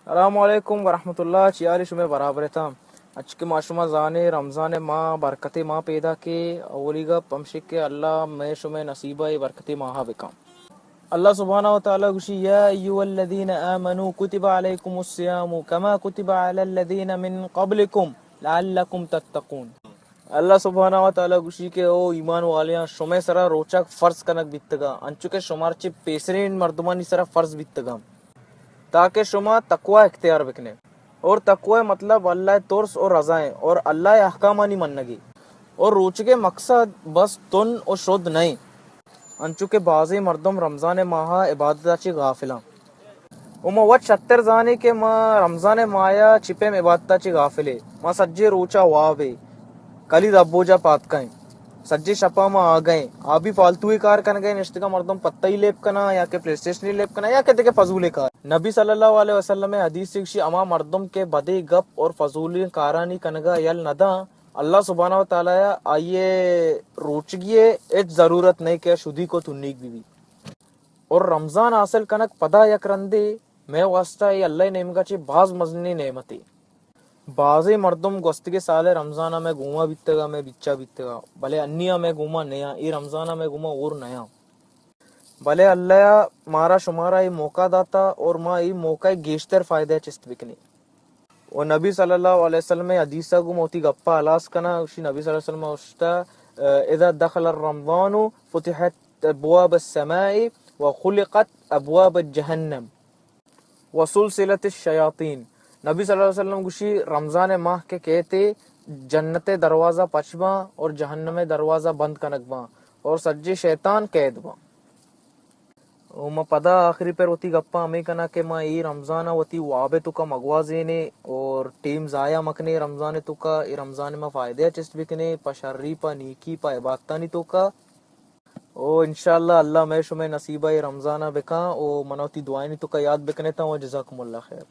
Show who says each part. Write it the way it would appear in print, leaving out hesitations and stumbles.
Speaker 1: السلام علیکم ورحمۃ اللہ چیاری شمع برابر تھا اچ کے معشمہ زانے رمضان ماہ برکت ماہ پیدا کے اولی گا پمشک کے اللہ میں شمع نصیبہ برکت ماہ بکام اللہ سبحانہ و تعالی گوشی یا ایھا الذین آمنوا کتب علیکم الصیام کما کتب علی الذین من قبلکم لعلکم تتقون. اللہ سبحانہ و تعالی گوشی کے او ایمان والیاں شمع سرا روچک فرض کنک بیتگا انچو کے شمار چ پیسرین مردمانی سرا فرض بیتگا تاکہ شما تقوی اختیار بکنے. اور تقوی مطلب اللہ ترس اور رضائیں اور اللہ احکامانی منگی اور روچ کے مقصد بس تن اور شد نہیں. انچو کے بعضی مردم رمضان ماہ عبادت چی غافلاں وما وچ شتر زانی کے ما رمضان مایا چھپے میں عبادت چی غافلے ما سجے روچا وابے کلی ربو جا پات کہیں سجے شپا ما آ گئے آبی فالتوی کار کن گئے نشتگا مردم پتہ ہی لیپ کنا یا کہ پلے اسٹیشن ہی لیپ کنا یا کہ دیکھے فضول کار. نبی صلی اللہ علیہ وسلم حدیث سکشی اما مردم کے بدی گپ اور فضول کارانی کنگا یل ندا اللہ سبحانہ و تعالی آئیے روچگیے اچ ضرورت نہیں کہ شدی کو تنیک بھی اور رمضان حاصل کنک پدا یک رندے میں واسطہ ای اللہ نعمت چی بعض مزنی نعمتی بعضی مردم گوستگی سال رمضانہ میں گوما بیتگا میں بچا بیتگا بھلے انیا میں گوما نیا ای رمضانہ میں گوما اور نیا بھلے اللہ مارا شمارا ای موقع داتا اور ما ای موقع گیشتر فائدہ چست بکنے. اور نبی صلی اللہ علیہ وسلم حدیثہ کو موتی گپا علاس کنا اسی نبی صلی اللہ علیہ وسلم اشتا اذا دخل الرمضان فتحت ابواب السماء وخلقت ابواب الجہنم وسلسلت الشیاطین. نبی صلی اللہ علیہ وسلم گوشی رمضان ماہ کے کہتے جنت دروازہ پچباں اور جہنم دروازہ بند کنکباں اور سجے شیطان قید باں. ما پدا آخری پر ہوتی گپا ہمیں کنا کہ ما ای رمضان ہوتی وابے تو کا مگوازینے اور ٹیم ضائع مکنے رمضان تو کا ای رمضان میں فائدہ چست بکنے پا شرری پا نیکی پا عبادتانی تو کا او انشاءاللہ اللہ میں شمع نصیبہ رمضانہ بکاں او منوتی دعائنی تو کا یاد بکنے تا و جزاکم اللہ خیر.